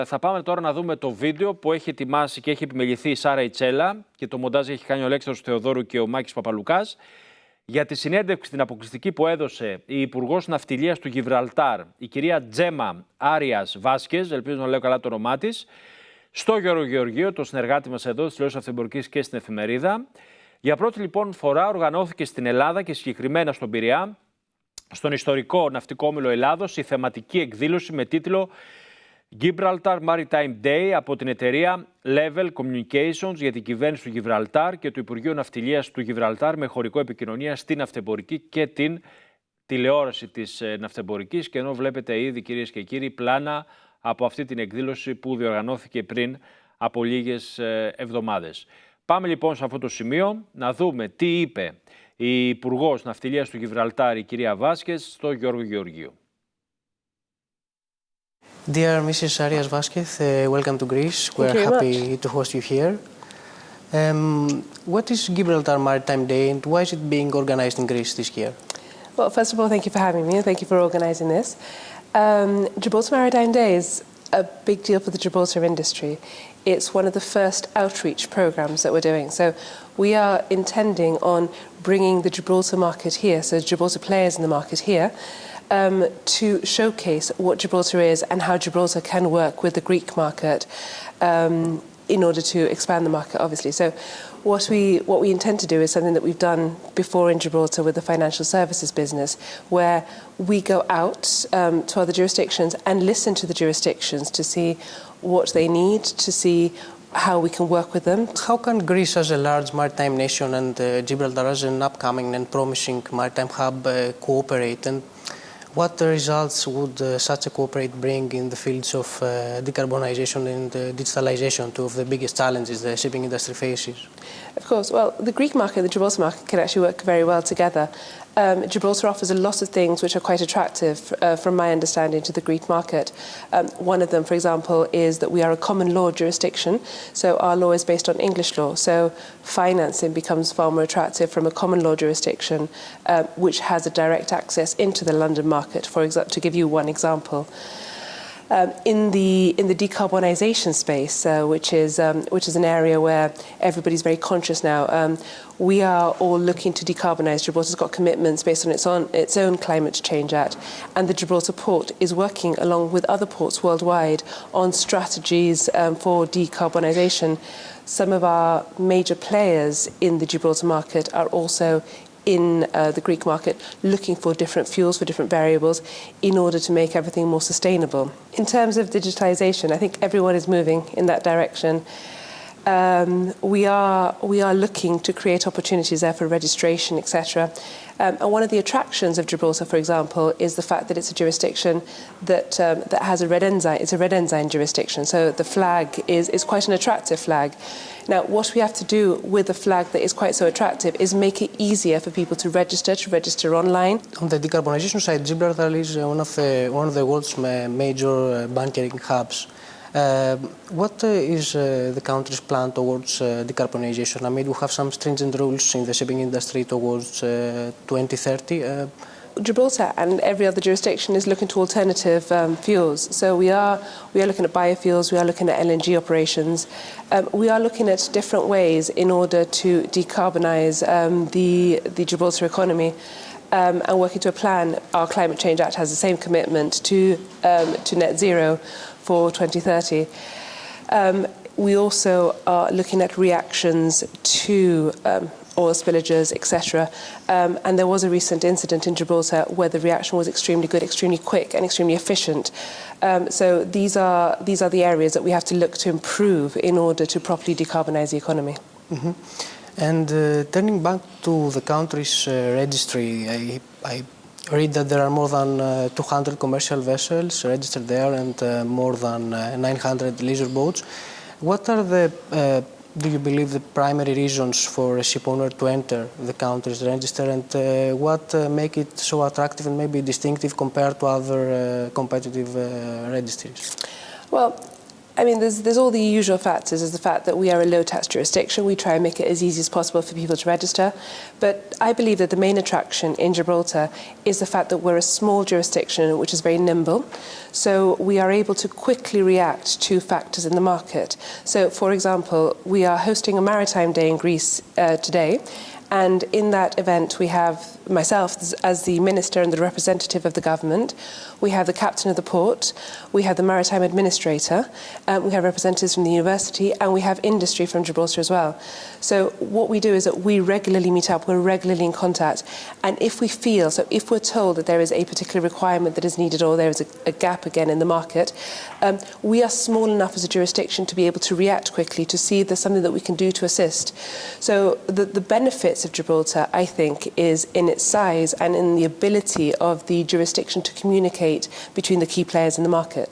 Θα πάμε τώρα να δούμε το βίντεο που έχει ετοιμάσει και έχει επιμεληθεί η Σάρα Ιτσέλα και το μοντάζ έχει κάνει ο Αλέξανδρος Θεοδόρου και ο Μάκης Παπαλουκάς για τη συνέντευξη την αποκλειστική που έδωσε η Υπουργός Ναυτιλίας του Γιβραλτάρ, η κυρία Τζέμα Άριας Βάσκες, ελπίζω να λέω καλά το όνομά της, στο Γιώργο Γεωργίου, το συνεργάτη μας εδώ, της τηλεόρασης Ναυτεμπορικής και στην Εφημερίδα. Για πρώτη λοιπόν φορά οργανώθηκε στην Ελλάδα και συγκεκριμένα στον Πειραιά, στον ιστορικό ναυτικό όμιλο Ελλάδος, η θεματική εκδήλωση με τίτλο Gibraltar Maritime Day από την εταιρεία Level Communications για την κυβέρνηση του Γιβραλτάρ και του Υπουργείου Ναυτιλίας του Γιβραλτάρ με χωρικό επικοινωνία στην Ναυτεμπορική και την τηλεόραση της Ναυτεμπορικής. Και ενώ βλέπετε ήδη, κυρίες και κύριοι, πλάνα από αυτή την εκδήλωση που διοργανώθηκε πριν από λίγες εβδομάδες. Πάμε λοιπόν σε αυτό το σημείο να δούμε τι είπε η Υπουργός Ναυτιλίας του Γιβραλτάρ, η κυρία Βάσκες, στο Γιώργο Γεωργίου. Dear Mrs. Arias Vasquez, welcome to Greece. We're happy to host you here. What is Gibraltar Maritime Day and why is it being organized in Greece this year? Well, first of all, thank you for having me and thank you for organizing this. Gibraltar Maritime Day is a big deal for the Gibraltar industry. It's one of the first outreach programs that we're doing. So we are intending on bringing the Gibraltar market here, so Gibraltar players in the market here, to showcase what Gibraltar is and how Gibraltar can work with the Greek market in order to expand the market, obviously. So what we intend to do is something that we've done before in Gibraltar with the financial services business, where we go out to other jurisdictions and listen to the jurisdictions to see what they need, to see how we can work with them. How can Greece as a large maritime nation and Gibraltar as an upcoming and promising maritime hub cooperate, and what results would such a cooperation bring in the fields of decarbonization and digitalization, two of the biggest challenges the shipping industry faces? Of course, well, the Greek market and the Gibraltar market can actually work very well together. Gibraltar offers a lot of things which are quite attractive, from my understanding, to the Greek market. One of them, for example, is that we are a common law jurisdiction, so our law is based on English law. So financing becomes far more attractive from a common law jurisdiction, which has a direct access into the London market. For example, to give you one example. In the decarbonisation space, which is an area where everybody's very conscious now, we are all looking to decarbonise. Gibraltar's got commitments based on its own Climate Change Act, and the Gibraltar port is working along with other ports worldwide on strategies for decarbonisation. Some of our major players in the Gibraltar market are also in the Greek market looking for different fuels, for different variables, in order to make everything more sustainable. In terms of digitalisation, I think everyone is moving in that direction. We are looking to create opportunities there for registration, etc. And one of the attractions of Gibraltar, for example, is the fact that it's a jurisdiction that has a red ensign. It's a red ensign jurisdiction, so the flag is quite an attractive flag. Now, what we have to do with a flag that is quite so attractive is make it easier for people to register online. On the decarbonization side, Gibraltar is one of the world's major bunkering hubs. What is the country's plan towards decarbonization? I mean, we have some stringent rules in the shipping industry towards 2030. Gibraltar and every other jurisdiction is looking to alternative fuels. So we are looking at biofuels, we are looking at LNG operations. We are looking at different ways in order to decarbonise the Gibraltar economy. And working to a plan. Our Climate Change Act has the same commitment to net zero for 2030. We also are looking at reactions to oil spillages, etc. And there was a recent incident in Gibraltar where the reaction was extremely good, extremely quick and extremely efficient. So these are the areas that we have to look to improve in order to properly decarbonise the economy. Mm-hmm. And turning back to the country's registry, I read that there are more than 200 commercial vessels registered there and more than 900 leisure boats. What are do you believe, the primary reasons for a ship owner to enter the country's register, and what make it so attractive and maybe distinctive compared to other competitive registries? Well, I mean, there's all the usual factors. There's the fact that we are a low-tax jurisdiction. We try and make it as easy as possible for people to register. But I believe that the main attraction in Gibraltar is the fact that we're a small jurisdiction which is very nimble. So we are able to quickly react to factors in the market. So, for example, we are hosting a maritime day in Greece today. And in that event, we have myself as the minister and the representative of the government. We have the captain of the port. We have the maritime administrator. We have representatives from the university, and we have industry from Gibraltar as well. So what we do is that we regularly meet up. We're regularly in contact. And if we feel, so if we're told that there is a particular requirement that is needed or there is a gap again in the market, we are small enough as a jurisdiction to be able to react quickly to see if there's something that we can do to assist. So the benefits of Gibraltar, I think, is in its size and in the ability of the jurisdiction to communicate between the key players in the market.